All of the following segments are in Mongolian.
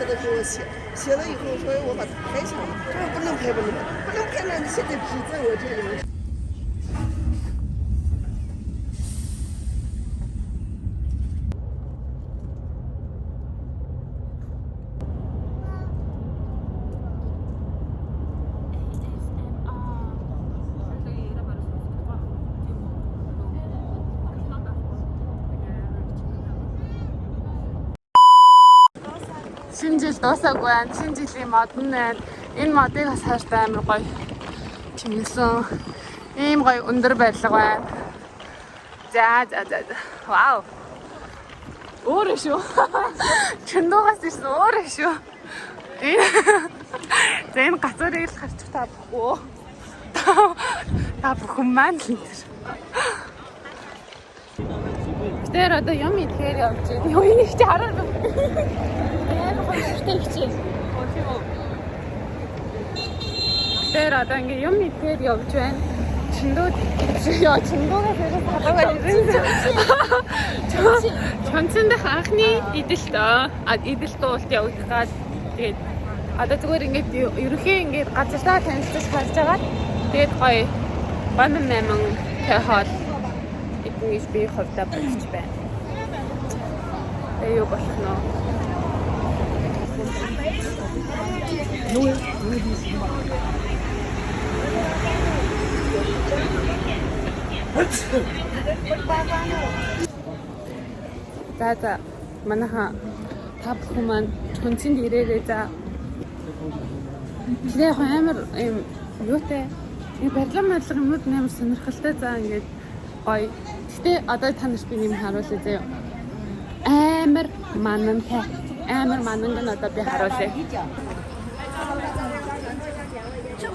他都给我写，写了以后说我把它拍下来，这不能拍，不能拍那你写的纸在我这里。Шинэ жил дуусаагүй байна. Шинэ жилийн мод нь байна. Энэ модыг бас хайртай амар гоё чимээсэн. Ийм гоё өндөр барилга байна. За. Вау. Өөрөө шүү. Чөндөөс ирсэн өөрөө шүү. Энэ гацуурыг л харчих та бүхгүй. Та бүхэн маань л энэ. Тэр одоо юм ихээр явж байна. Юу нэг чи хараад Тэр одоо ингээ юм ихээр явж байна. Чөндөөгөөс хэрэг хадаагаа ирсэн. Чонцонд анхны идэлт идэлт уулт явагдах гал тэгээд одоо зүгээр ингээд ерөнхий ингээд газартаа танилцаж харж байгаа. Тэгээд гоё 38 хоол идэж би хувьдаа бодож байна. Юу болох нь За манайха та бүхэн маань Чонцонд ирээрээ за. Тэгээ амар юм юутай барилга юмуд амар сонирхолтой за ингээд гоё. Гэтэ одоо та нарт би юм харуулъя заяа. Амар манантай. Амар мананг нь одоо би харуулъя.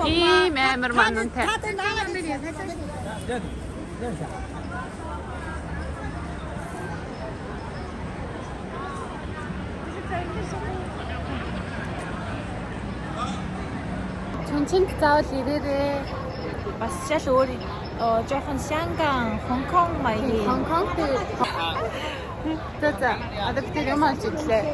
Ийм амар манантай. Чонцонд заавал ирээрээ. Бас шал өөр жоохон Шанган, Хонконг маягийн. Хонконг За одоо би юм олж ирлээ.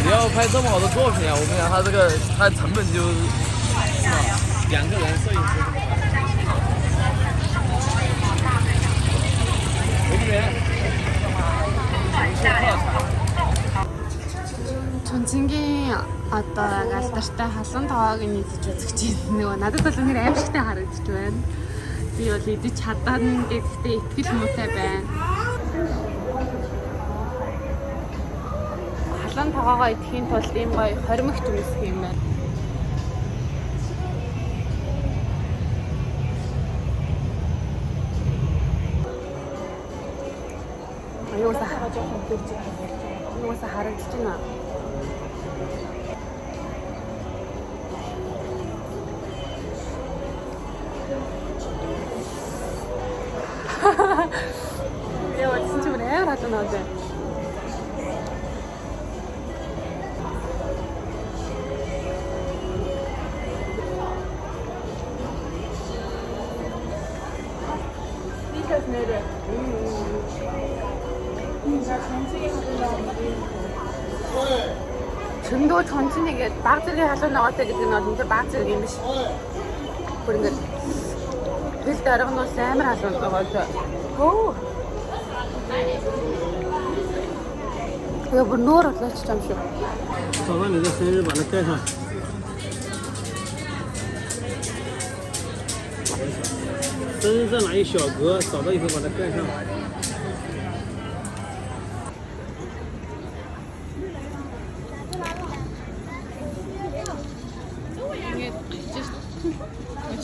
你要拍这么好的作品啊！我跟你讲，它成本就是2个人摄影师。Чонцонгийн одоо галдартай халуун тоог нийтж үзэж байна. Нөгөө надад бол үнээр аимшигтай харагдаж байна. Би бол идэж чадана гэхдээ итгэл муутай байна. Халуун тоогоо идэхийн тулд ийм гоё хоримогч үүсэх юм байна. Юуса харагдаж байна. Яа, 진짜 мөр амар халуун аваад байна. Чөндөө Чонцоныг баг зэргийн халуун ногоотой гэдэг нь бол энэ баг зэрэг юм биш. Бүр ингээд тэл дараагнаас амар халуун ногоотой. Хөө. Я бүр нөр отлооч юм шүү. 找到你的生日，把它盖上。生日证拿一小格，找到以后把它盖上。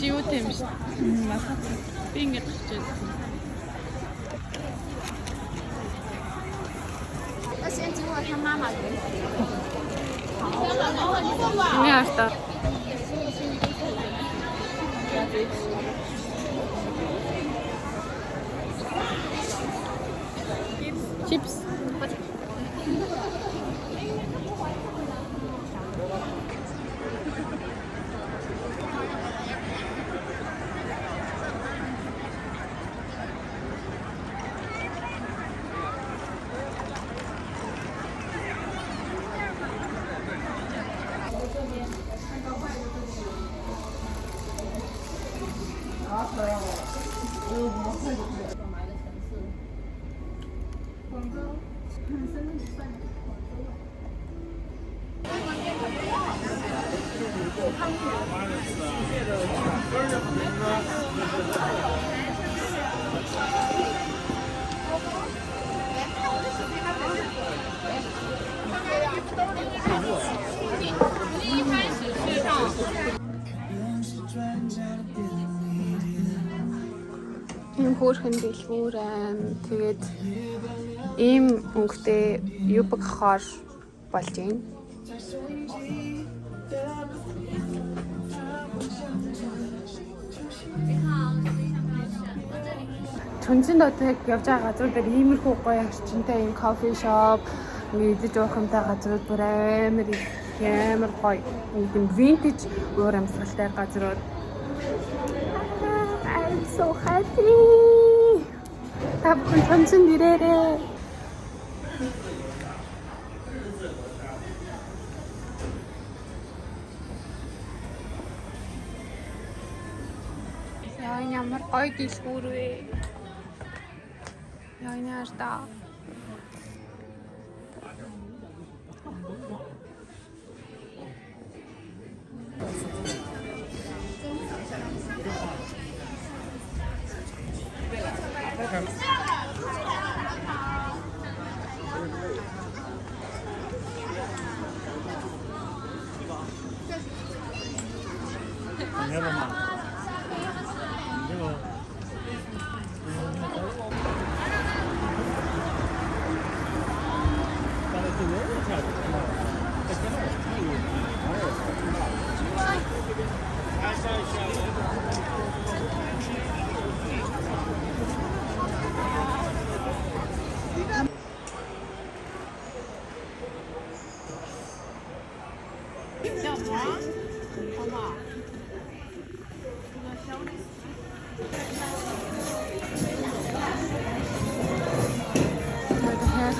Юу тийм шүү. Би ингэж хэлж байна. Яа та. Chips. Ийм хөөрхөн дэлгүүрэн тэгээд ийм өнгөтэй юбг хоор болж байна. Чөнцөнд одоо явж байгаа газар дээр иймэрхүү гоё орчинтай ийм кофе шоп, идэж уух юмтай газрууд бүр амар гоё. Ийм винтаж уур амьсгалтай газрууд. I'm so happy. Tapos чөнцөнд ирээрээ. Яа ямар гоё дэлгүүр вэ? Яа нэрта.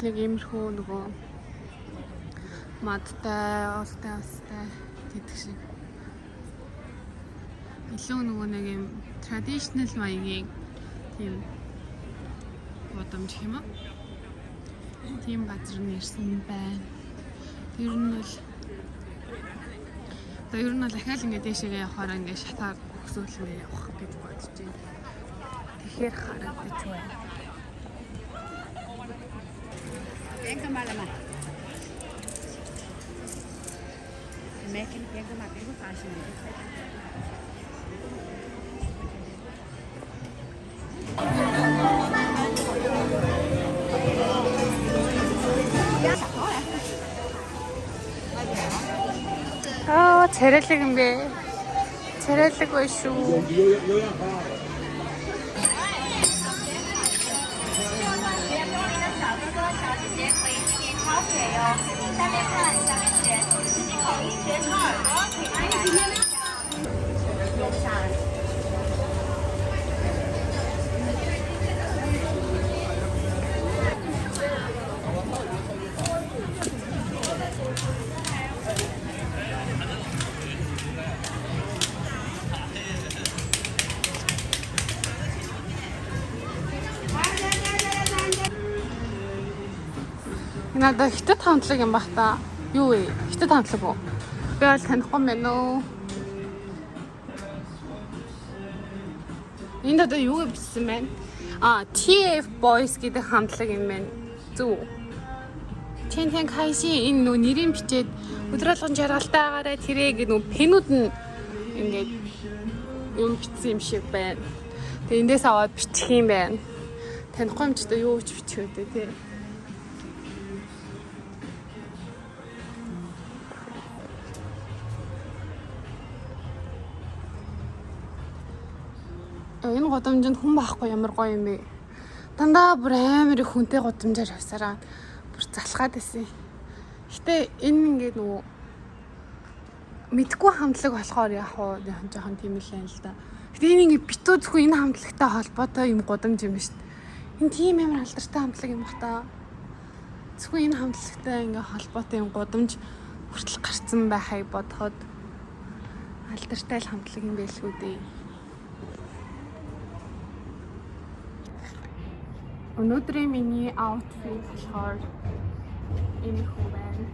Нэг иймэрхүү нөгөө мадтай, олтой гэдэг шиг. Илүү нөгөө нэг юм traditional маягийн тийм бодомж юм аа. Тийм газар нэрсэн байна. Ер нь бол ахаал ингэ дэшегээ явахаар ингэ шатаар өксөөл ингэ явах гэж бодож байна. Тэгэхээр харагдаж байна. Pienka malama. Mekin pienka makiru fashion. Царайлаг юм бэ. Царайлаг bay шүү. Надад хятад хамтлаг юм бах та. Юу вэ? Хятад хамтлаг уу? Би бол танихгүй юм байна уу? Энд одоо юу бичсэн байна? TF Boys гэдэг хамтлаг юм байна. Зүг. Тэн кайси энэ нөө нэрийн бичээд өдрөлгөн жаргалтайгаараа тэрэг нөө пенүүд нь ингээд юм бичсэн юм шиг байна. Тэгээ эндээс аваад бичих юм байна. Танихгүй юм ч одоо юу ч бичих үү те. Энэ годомжинд хүн байхгүй ямар гоё юм бэ. Дандаа бүр амар их хүнтэй годомжаар явсараа бүр залхаад байсан. Гэтэ энэ ингээд нөгөө мэдгүй хамтлаг болохоор яг хоо жоохон тийм л юм л да. Гэтэ энэ ингээд битүү зөвхөн энэ хамтлагтай холбоотой юм годомж юм шүү дээ. Энэ тийм амар алдартай хамтлаг юм бах та. Зөвхөн энэ хамтлагтай ингээд холбоотой юм годомж хүртэл гарцсан байхыг бодоход алдартай л хамтлаг юм байлгүй дээ. Өнөөдрийн миний outfit болохоор энэ хүү байна.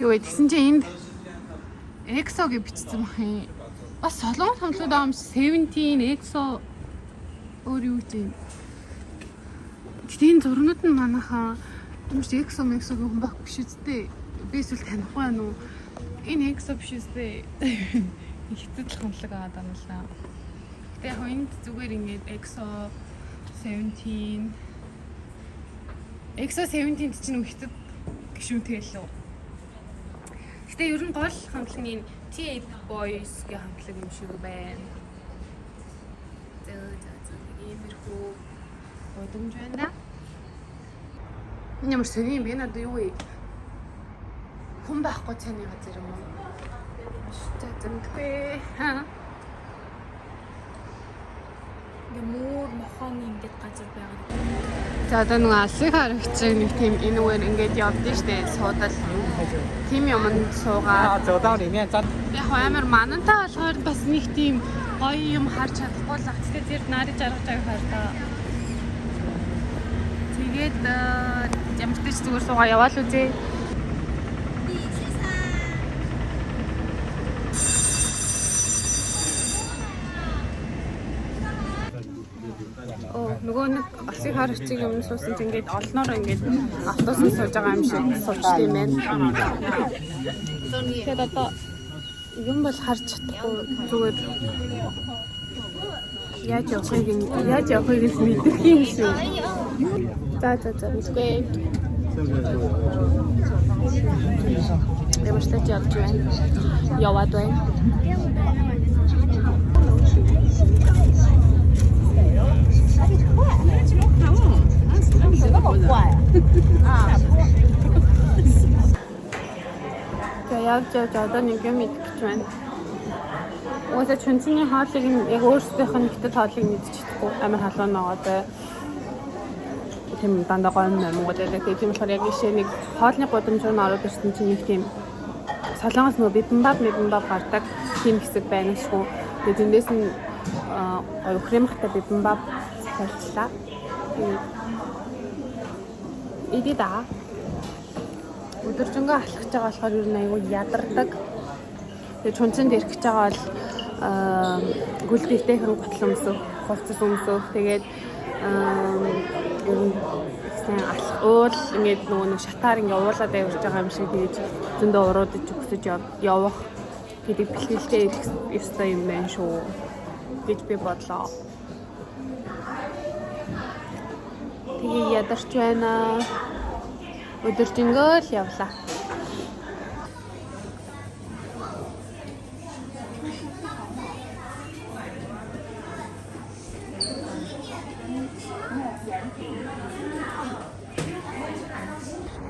Юу гэсэн чинь энд EXO гэж бичсэн байна. Бас солонгос хамтлагууд байгаа юм шиг 17, EXO өөр юу гэж юм. Гэтэ энэ зурнууд нь манайхаа юм шиг EXO гэх хүн байхгүй биш үстэй. Би эсвэл танихгүй байна уу? Энэ EXO биш үстэй. Хятад хамтлаг аваад байна л да. Гэтэ яг энэ зүгээр ингээд EXO 17 чинь хятад гişүнтэй л үү? Гэтэ ер нь гол хамтлаг нь T8 Boys гэх хамтлаг юм шиг байна. Иймэрхүү бодомж байна. Ямар сони юм бэ? Надад юу вэ? Хүн байхгүй цааны газар юм уу? Тэтгэе. Мөр мохон ингээд газар байгаа. За одоо нэг алсын харагчиг нэг тийм энэ үгээр ингээд явдсан штэ суудал. Тим юмд суугаад. Яг амар манантай болохоор бас нэг тийм гоё юм харж чадахгүй л ах. Тэгээд зэрэг нарыг жаргаж байгаа хайр та. Тэгээд ямар ч зүгээр суугаа яваал үзье. Нөгөө нэг алсын харагчиг юм суусан чинь ингээд олноор ингээд автобусд сууж байгаа юм шиг суучт юм байна. Тэгээд одоо юм бол харж чадахгүй зүгээр яаж явахыг мэдэх юм шиг. За үгүй. Ямарч тач явж байна. Яваад байна. Явж одоо нэг юм идэж байна. Уусаа чүнцний хаалыг яг өөрсдийнх нь хятад хаалыг мэдчих чадахгүй амар халуун ногоотой. Тийм дандаа гоё Монгол элэг тийм болохоор яг ишээ нэг хоолны гудамж руу ороод ирсэн чинь нэг тийм солонгос нөгөө бибимбап гардаг тийм хэсэг байна шүү. Тэгээд эндээс нь гоё кремхтай бибимбап захиалчлаа. Идида. Өдөржингөө алхаж байгаа болохоор ер нь аягүй ядардаг. Тэгээд чунцанд ирэх гэж байгаа бол гүлдэлтэйхэн готлон өмсөх, хувцас өмсөх. Тэгээд ер нь алх уул ингээд нөгөө шатаар ингээ уулаад явж байгаа юм шиг хийж зөндөө уруудаж өгсөж явах гэдэг бэлтгэлтэй ирэх ёстой юм байна шүү гэж би бодлоо. Тэгээ ядарч байна. Өдөржингөө л явлаа.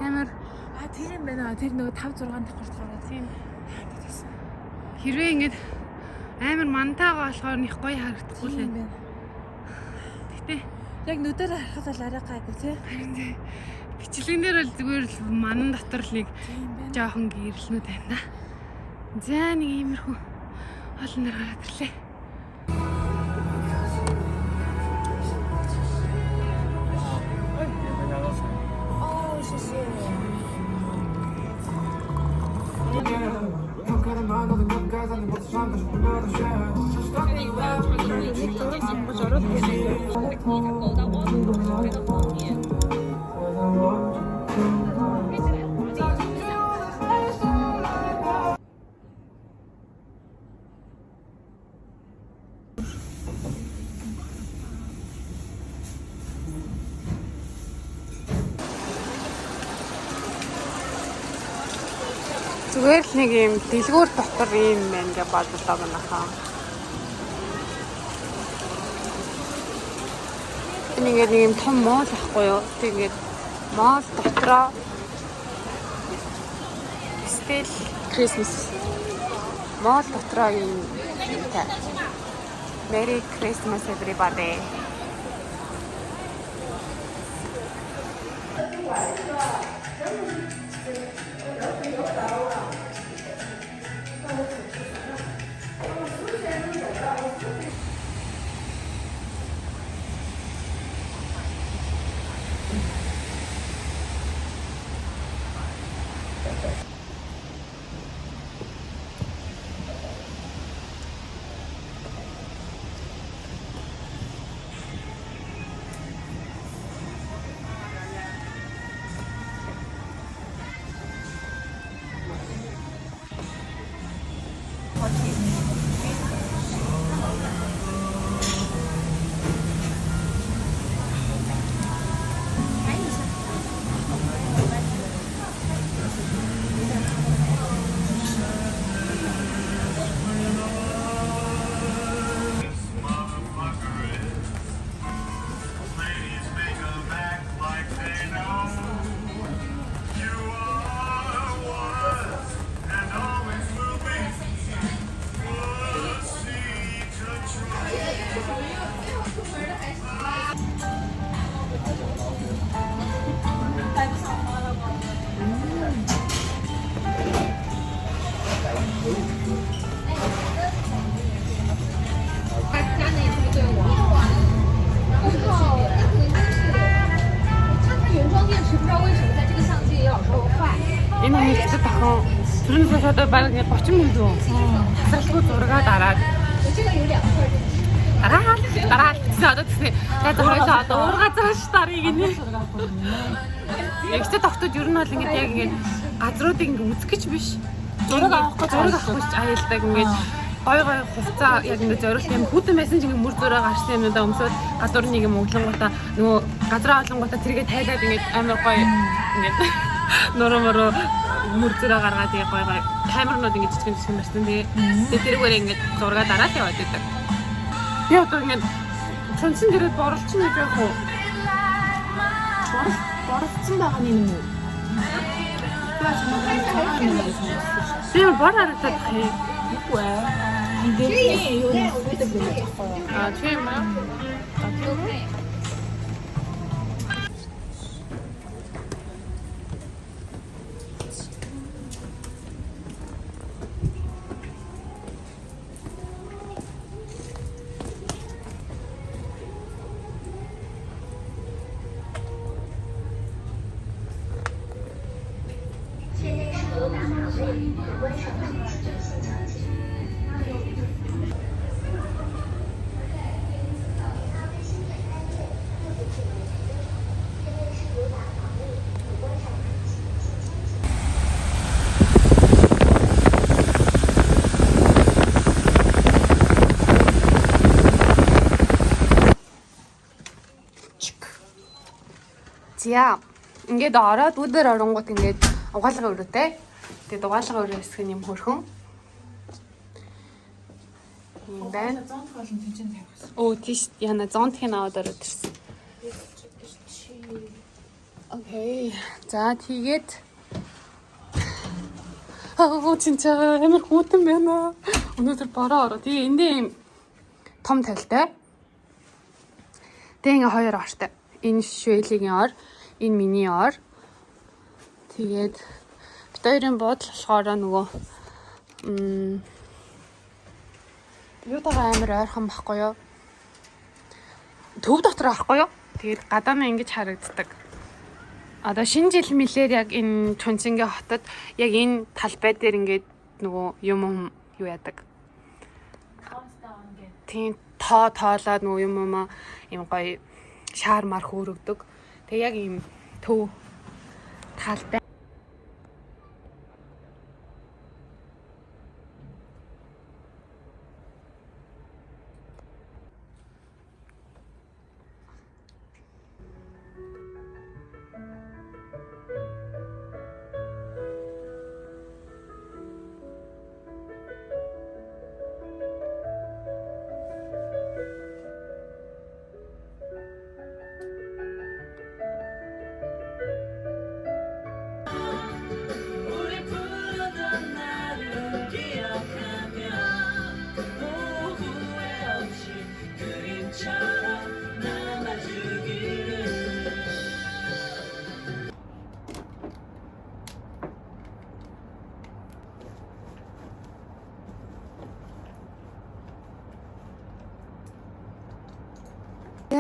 Амар тэр юм байна. Тэр нөгөө 5 6 давхар гараад тийм. Хэрвээ ингэж амар мантайгаа болохоор них гоё харагдахгүй л байна. Гэтэ Яг нүдээр харахад л арай гайгүй тий. бичлэгэн дээр бол зүгээр л манан дотор л нэг жоохон гэрэлнүүд байна. За нэг иймэрхүү олон нар гараад ирлээ. Зүгээр л нэг юм дэлгүүр дотор юм байна гэж бодлоо манайхаа. Ингээд нэг юм том моол ахгүй юу? Тэгээд моол дотроо стил Christmas. Моол дотроо юм та. Merry Christmas everybody. Энэ хэлцэд тахан түрүүн сошиод баг 30 минут юу? Хасралгүй зургаа дараад. Дараа одоо тийм хойлоо одоо уурга цааш тарыг гинэ. Ягчтай тогтод ер нь бол ингэж яг ингэж газруудыг ингэ үзэх гэж биш. Зураг авах гэж аюулдаг ингэж гой хувцаа яг ингэ зориулт юм хүүтэн байсан ч ингэ мөр зураг гарсан юмудаа өмсөд гадуур нэг юм өглөнгөта нөгөө газраа олонгота тэргээ тайлаад ингэ амар гой ингэ нөрөмөрө мөр зураг гаргаад яг гой камернууд ингэ жижиг байсан тэгээ тэрүүгээр ингэ зураг дараад яваад байдаг. Би одоо ингэ цонцон дээрээ борлцсон гэж яах вэ? Борлцсон байгаа юм уу? Тийм боролцоод хий. Үгүй ээ. Идэвхтэй юу гэдэг юм бэ? Тийм аа. За ингээд ороод өдөр оронгууд ингээд угаалга өрөөтэй. Тэгээд угаалга өрөө хэсэг юм хөрхөн. Юм байна. Оо тийш яна зонтхын аваад ороод ирсэн. Окей. За тэгээд 진짜 амар хүүтэн байна. Өнөөдөр бороо ороо. Тэгээ эндээ юм том талтай. Тэгээ ингээ хоёр ортой. Энэ швелийн ор, энэ миний ор. Тэгээд бид хоёрын буудал болохоор нөгөө юутайгаа амар ойрхон байхгүй юу? Төв дотор байхгүй юу? Тэгээд гадаанаа ингэж харагддаг. Одоо шинэ жил мэлээр яг энэ Чунцингийн хотод яг энэ талбай дээр ингээд нөгөө юм юу яадаг. Тийм тоолоод нөгөө юм гоё шаар мар хөөрөгдөг. Тэг яг ийм төв талбай.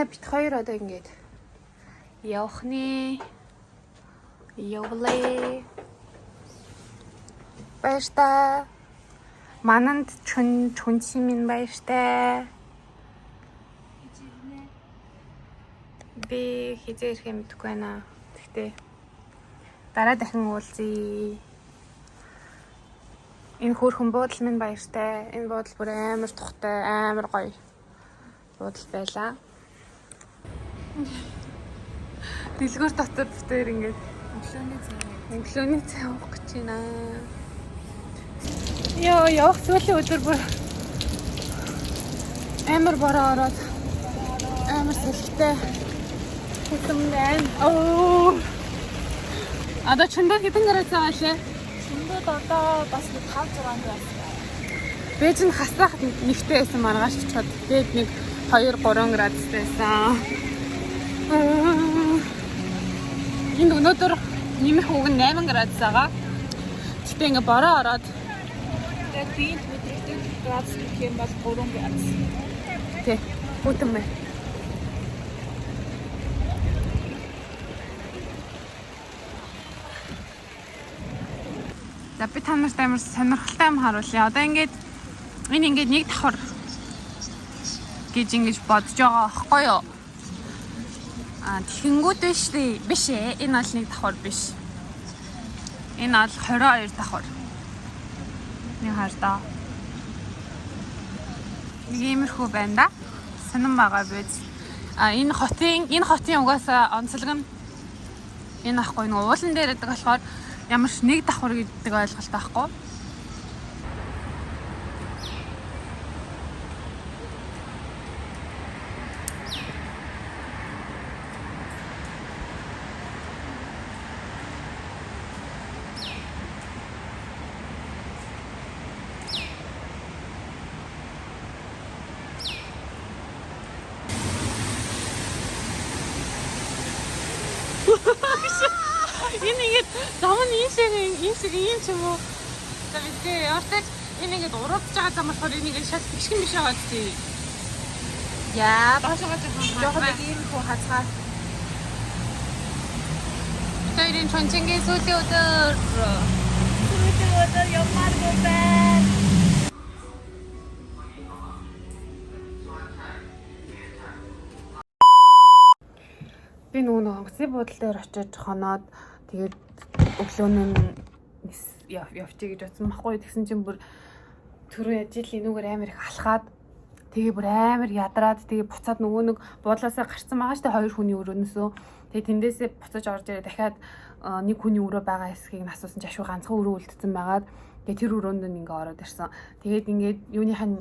За бит хоёр одоо ингээд явах нэ. Явлаа. Баяртай. Мананд чүнчимэн баяртай. Би хизээ ирэх юм мэдэхгүй байна. Гэхдээ дараа дахин уулзъя. Энэ хөөрхөн буудал минь баяртай. Энэ буудал бүр амар тухтай, амар гоё буудал байлаа. Дэлгүүр дотор битээр ингээд өглөөний цай уух гэж байна. Яа, явах сүүлийн өдөр бүр амар бороо ороод амар сэлхтэй хэсэм байна. Оо. Одоо чөндөө хэдэн градус байгаа лээ? Чөндөөд одоо бас 5-6 градус. Бэж нь хасах нэгтэй байсан маргааш чад. Тэгээд нэг 2-3 градустай байсан. Энэ өнөөдөр нэмэх үг нь 8 градус байгаа. Гэтэ ингээ бороо ороод Тэгээд би өдөртөө градус гэх юм бол 3 градус. тий, хөтөн бай. За би та нарт амар сонирхолтой юм харуулъя. Одоо ингээд энэ ингээд нэг давхар гэж ингэж бодож байгаа аахгүй юу? Тэгэнгүүт биш ээ. Энэ бол нэг давхар биш. Энэ бол 22 давхар. Нэг хардаа. Нэг иймэрхүү байна да. Сонирн байгаа биз. Энэ хотын угаасаа онцлог нь энэ ахгүй нэг уулан дээр байдаг болохоор ямар ч нэг давхар гэдэг ойлголт байхгүй. Энэ ингээд зам нь ийм шиг юм ч юм уу. За мэдээ. Ортеч энэ ингээд уруудж байгаа зам болохоор энийг шал бишгэн биш байгаа тий. Яа, башаага жоохон ийм хөө хацгаа. Тэрийн чончингийн сүүлийн өдөр. Сүүлийн өдөр явмааргүй байна. Би нөгөө онгоцны буудлын дээр очиж хоноод тэгээд өглөөнөө явчих гэж бодсон байхгүй. Тэгсэн чинь бүр түрүү ажил энүүгээр амар их алхаад тэгээ бүр амар ядраад тэгээ буцаад нөгөө нэг буудлаасаа гарцсан байгаа штэ 2 хүний өрөөнөөсөө. Тэгээ тэндээсээ буцаж орж ирээ дахиад нэг хүний өрөө байгаа хэсгийг асуусан ч ашгүй ганцхан өрөө үлдсэн байгаад тэгээ тэр өрөөнд нь ингээ ороод ирсэн. Тэгээд ингээд юуныхаа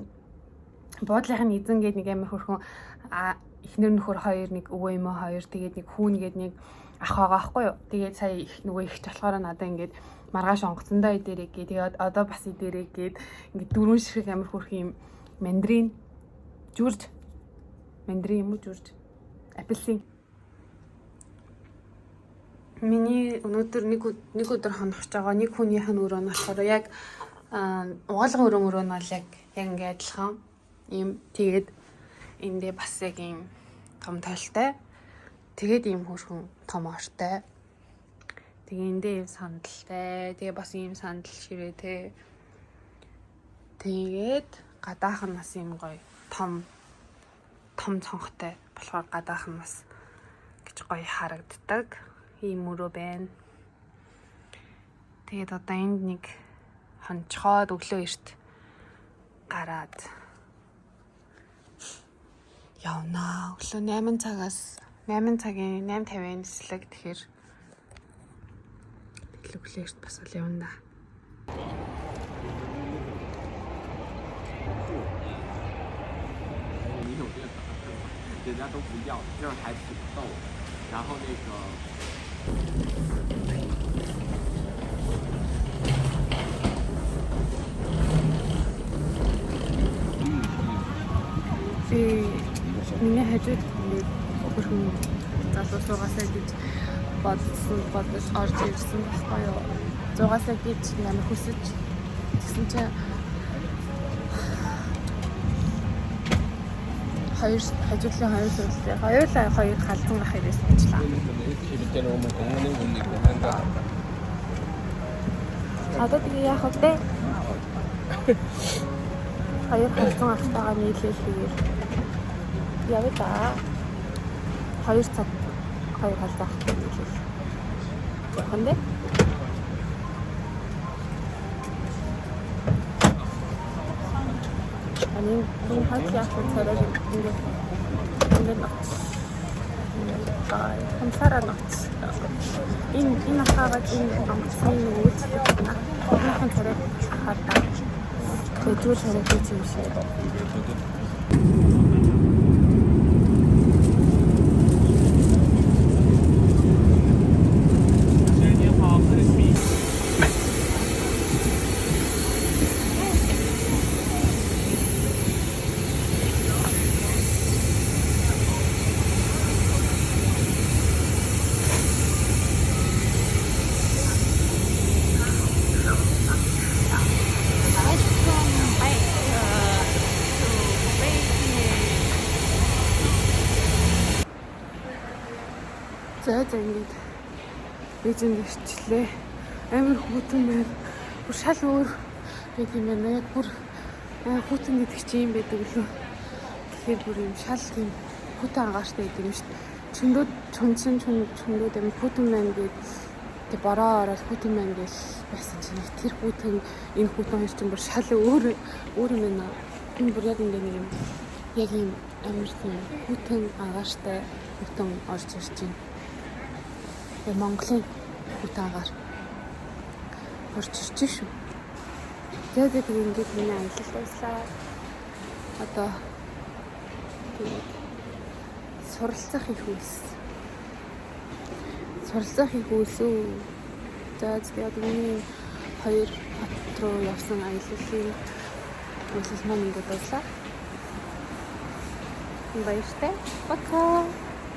буудлынхаа эзэн гээд нэг амар хөрхөн эхнэр нөхөр хоёр нэг өвөө эмээ хоёр тэгээд нэг хүүн гээд нэг ах байгаа байхгүй юу. Тэгээд сая нөгөө ихч болохоор надаа ингээд маргааш онгоцондоо идэрэг гээ. Тэгээд одоо бас идэрэг гээд ингээд дөрвөн ширхэг амар хөрх юм мандарин жүрж мандарин юм уу жүрж апельсин. Миний өнөөдөр нэг өдөр хоногч байгаа нэг хүнийх нь өрөө нь болохоор яг угаалгын өрөө нь бол яг ингээд адилхан ийм тэгээд эндээ бас яг ийм том тайлтай. Тэгээд ийм хөрхөн том ортой. Тэгээ эндээ ийм сандалтай. Тэгээ бас ийм сандал ширээтэй. Тэгээд гадаах нь бас ийм гоё том цонхтой болохоор гадаах нь бас гэж гоё харагддаг. Ийм өрөө байна. Тэгээд одоо энд нэг хонцохоод өглөө эрт гараад явна. Өглөө 8 цагаас 8 цагийн 8:50-ын нислэг тэгэхээр өглөө эрт бас л явна. 人家都不要，这样还挺逗。然后那个。 Миний хажууд хөрхөн залуу суугаасаа гэж бодож орж ирсэн байхгүй юу. 6-аас гэж ямар хүсэж тэгсэн чинь хоёр хажуудлын хоёр зүйлтэй хоёулаа хоёр галзан ах хэрэгс ажиллаа. Одоо тэгээ яах вэ? Хоёр галзан ахтайгаа нийлүүлэхээр явъя да. 2 цаг хоёр галзан ахтай нийлүүл. Хандэ? Энэ хатяах царай ингээд ногч. Хамсараа ногч. Энэ хаагаад энэ амтны үйлчлэг байна. Одоохон царай хатаа. Тэжүүл царай хийх юм шиг. За ингэж эзэн гэрчлээ. Амар хүүтэн байна. Бүр шал өөр байт юм байна. Яг бүр хүүтэн гэдэг чинь юм байдаг лөө. Тэгэхээр бүр юм шал тийм хүүтэн агаартай гэдэг юм шүү дээ. Чөндөөд чөндөөд юм хүүтэн байна гэдэг тэг бороо ороод хүүтэн байна гэж байсан чинь тэр хүүтэн энэ хүүтэн хоёр чинь бүр шал өөр юм байна. Энэ бүр яг ингэ нэг юм яг юм амар тийм хүүтэн агаартай хүүтэн орж ирж байна. Монголын хүүтаагаар орж ирж шүү. Тэгээд ингээд миний аялал дуслаа. Одоо тэгээд суралцах их үйлс. Суралцах их үйлсүү. Тэгээд миний 2 хот руу явсан аяллаа үйлс маань ингээд дуслаа. Баяртай. Пока.